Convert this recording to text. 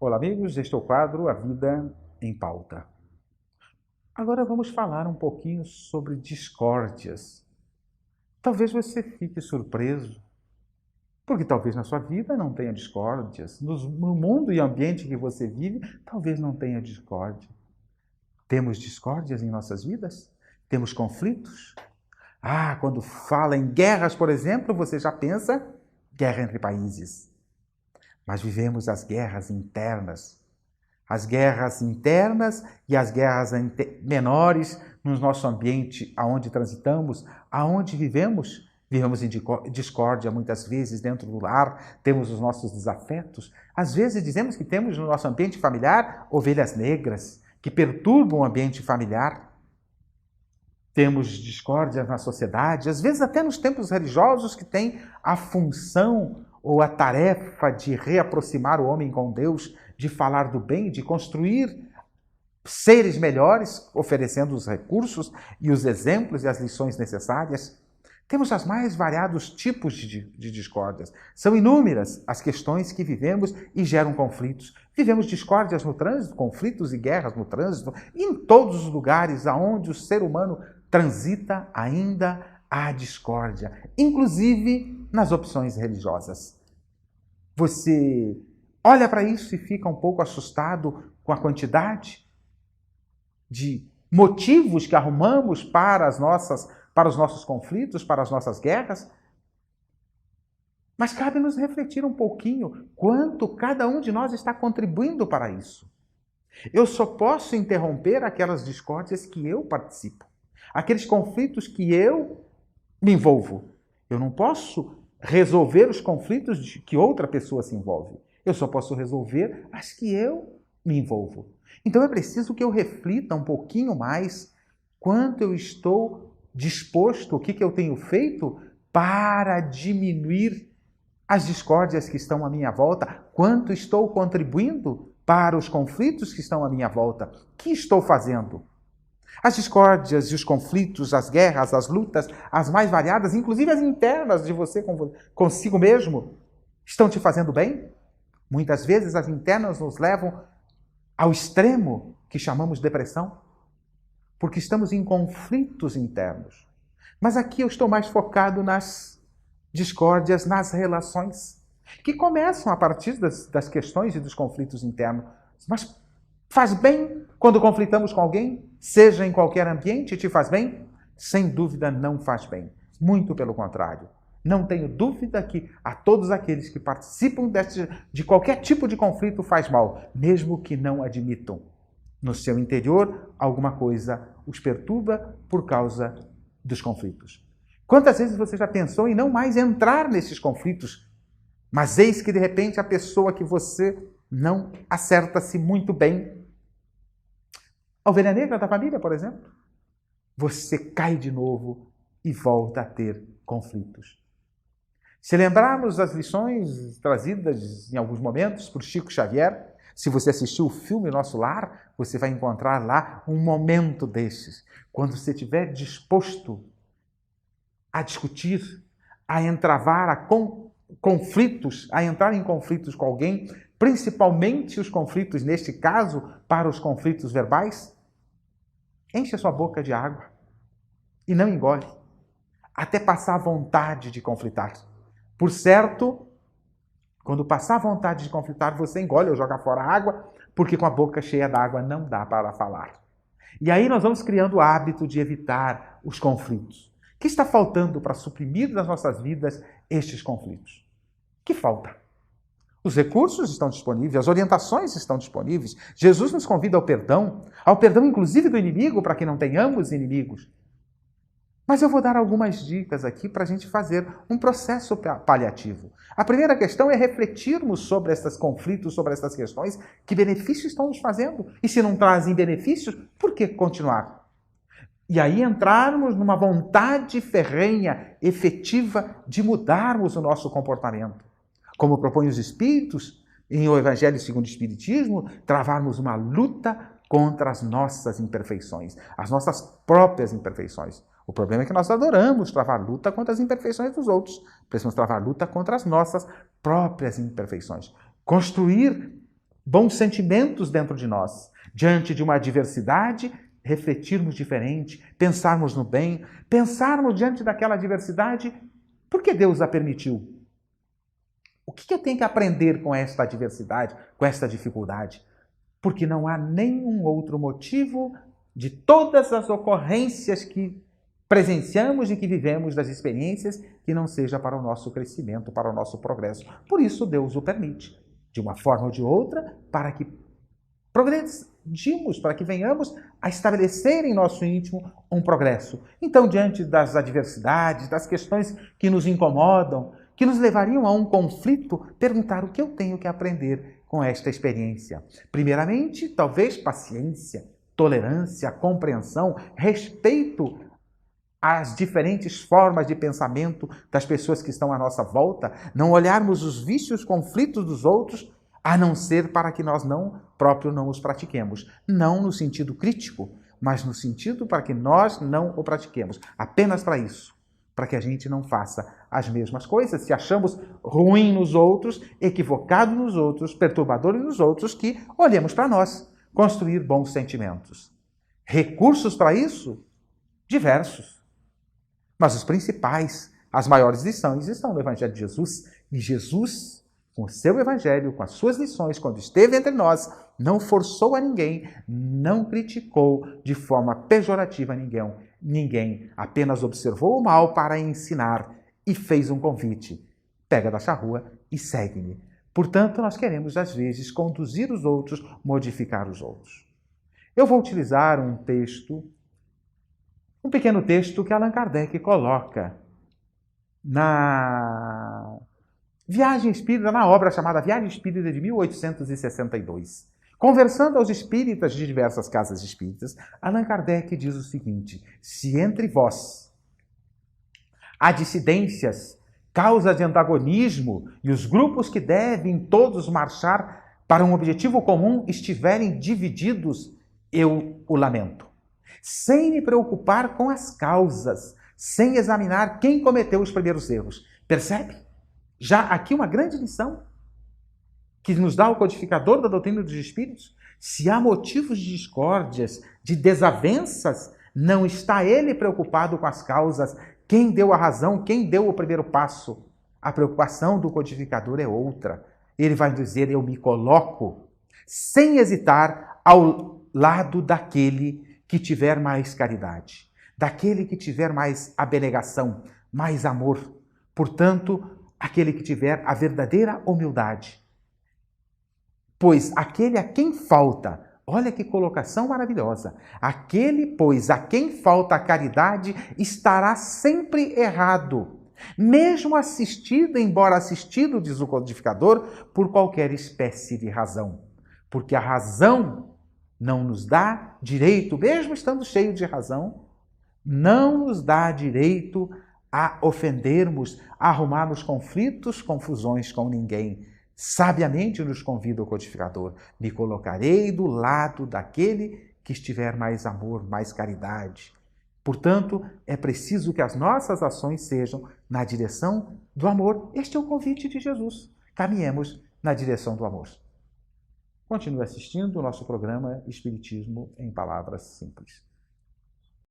olá amigos, este é o quadro A Vida em Pauta. Agora vamos falar um pouquinho sobre discórdias. Talvez você fique surpreso, porque talvez na sua vida não tenha discórdias. No mundo e ambiente que você vive, talvez não tenha discórdia. Temos discórdias em nossas vidas? Temos conflitos? Quando fala em guerras, por exemplo, você já pensa guerra entre países. Mas vivemos as guerras internas. As guerras internas e as guerras menores no nosso ambiente, aonde transitamos, aonde vivemos. Vivemos em discórdia muitas vezes dentro do lar, temos os nossos desafetos. Às vezes dizemos que temos no nosso ambiente familiar ovelhas negras que perturbam o ambiente familiar. Temos discórdia na sociedade, às vezes até nos templos religiosos que têm a função ou a tarefa de reaproximar o homem com Deus, de falar do bem, de construir seres melhores, oferecendo os recursos e os exemplos e as lições necessárias. Temos os mais variados tipos de discórdias. São inúmeras as questões que vivemos e geram conflitos. Vivemos discórdias no trânsito, conflitos e guerras no trânsito, e em todos os lugares onde o ser humano transita ainda há discórdia, inclusive nas opções religiosas. Você olha para isso e fica um pouco assustado com a quantidade de motivos que arrumamos para os nossos conflitos, para as nossas guerras. Mas cabe nos refletir um pouquinho quanto cada um de nós está contribuindo para isso. Eu só posso interromper aquelas discórdias que eu participo, aqueles conflitos que eu me envolvo. Eu não posso resolver os conflitos de que outra pessoa se envolve. Eu só posso resolver as que eu me envolvo. Então é preciso que eu reflita um pouquinho mais quanto eu estou disposto, o que eu tenho feito para diminuir as discórdias que estão à minha volta, quanto estou contribuindo para os conflitos que estão à minha volta. O que estou fazendo? As discórdias e os conflitos, as guerras, as lutas, as mais variadas, inclusive as internas de você consigo mesmo, estão te fazendo bem? Muitas vezes as internas nos levam ao extremo que chamamos depressão, porque estamos em conflitos internos. Mas aqui eu estou mais focado nas discórdias, nas relações, que começam a partir das questões e dos conflitos internos. Mas faz bem quando conflitamos com alguém? Seja em qualquer ambiente, te faz bem? Sem dúvida não faz bem. Muito pelo contrário. Não tenho dúvida que a todos aqueles que participam de qualquer tipo de conflito faz mal, mesmo que não admitam. No seu interior, alguma coisa os perturba por causa dos conflitos. Quantas vezes você já pensou em não mais entrar nesses conflitos, mas eis que de repente a pessoa que você não acerta-se muito bem, a ovelha negra da família, por exemplo, você cai de novo e volta a ter conflitos. Se lembrarmos as lições trazidas em alguns momentos por Chico Xavier, se você assistiu o filme Nosso Lar, você vai encontrar lá um momento desses, quando você estiver disposto a discutir, a entravar conflitos, a entrar em conflitos com alguém, principalmente os conflitos, neste caso, para os conflitos verbais, enche a sua boca de água e não engole, até passar a vontade de conflitar. Por certo, quando passar a vontade de conflitar, você engole ou joga fora a água, porque com a boca cheia d'água não dá para falar. E aí nós vamos criando o hábito de evitar os conflitos. O que está faltando para suprimir nas nossas vidas estes conflitos? O que falta? Os recursos estão disponíveis, as orientações estão disponíveis. Jesus nos convida ao perdão inclusive do inimigo, para que não tenhamos inimigos. Mas eu vou dar algumas dicas aqui para a gente fazer um processo paliativo. A primeira questão é refletirmos sobre esses conflitos, sobre essas questões, que benefícios estão nos fazendo? E se não trazem benefícios, por que continuar? E aí entrarmos numa vontade ferrenha, efetiva, de mudarmos o nosso comportamento. Como propõem os Espíritos, em O Evangelho segundo o Espiritismo, travarmos uma luta contra as nossas imperfeições, as nossas próprias imperfeições. O problema é que nós adoramos travar luta contra as imperfeições dos outros. Precisamos travar luta contra as nossas próprias imperfeições. Construir bons sentimentos dentro de nós. Diante de uma adversidade, refletirmos diferente, pensarmos no bem, pensarmos diante daquela adversidade, por que Deus a permitiu? O que eu tenho que aprender com esta adversidade, com esta dificuldade? Porque não há nenhum outro motivo de todas as ocorrências que presenciamos e que vivemos, das experiências, que não seja para o nosso crescimento, para o nosso progresso. Por isso Deus o permite, de uma forma ou de outra, para que progredimos, para que venhamos a estabelecer em nosso íntimo um progresso. Então, diante das adversidades, das questões que nos incomodam, que nos levariam a um conflito, perguntar o que eu tenho que aprender com esta experiência. Primeiramente, talvez paciência, tolerância, compreensão, respeito às diferentes formas de pensamento das pessoas que estão à nossa volta, não olharmos os vícios, conflitos dos outros, a não ser para que nós não os pratiquemos. Não no sentido crítico, mas no sentido para que nós não o pratiquemos. Apenas para isso. Para que a gente não faça as mesmas coisas, se achamos ruim nos outros, equivocado nos outros, perturbador nos outros, que olhemos para nós, construir bons sentimentos. Recursos para isso? Diversos. Mas os principais, as maiores lições estão no Evangelho de Jesus. E Jesus, com o seu Evangelho, com as suas lições, quando esteve entre nós, não forçou a ninguém, não criticou de forma pejorativa ninguém, apenas observou o mal para ensinar e fez um convite. Pega da charrua e segue-me. Portanto, nós queremos, às vezes, conduzir os outros, modificar os outros. Eu vou utilizar um pequeno texto que Allan Kardec coloca na Viagem Espírita, na obra chamada Viagem Espírita de 1862. Conversando aos espíritas de diversas casas espíritas, Allan Kardec diz o seguinte: se entre vós há dissidências, causa de antagonismo, e os grupos que devem todos marchar para um objetivo comum estiverem divididos, eu o lamento. Sem me preocupar com as causas, sem examinar quem cometeu os primeiros erros. Percebe? Já aqui uma grande lição que nos dá o codificador da doutrina dos espíritos. Se há motivos de discórdias, de desavenças, não está ele preocupado com as causas, quem deu a razão, quem deu o primeiro passo. A preocupação do codificador é outra. Ele vai dizer: eu me coloco, sem hesitar, ao lado daquele que tiver mais caridade, daquele que tiver mais abnegação, mais amor. Portanto, aquele que tiver a verdadeira humildade. Pois aquele a quem falta, olha que colocação maravilhosa, aquele, pois, a quem falta a caridade estará sempre errado, mesmo embora assistido, diz o codificador, por qualquer espécie de razão. Porque a razão não nos dá direito, mesmo estando cheio de razão, não nos dá direito a ofendermos, a arrumarmos conflitos, confusões com ninguém. Sabiamente nos convida o codificador: me colocarei do lado daquele que estiver mais amor, mais caridade. Portanto, é preciso que as nossas ações sejam na direção do amor. Este é o convite de Jesus. Caminhemos na direção do amor. Continue assistindo o nosso programa Espiritismo em Palavras Simples.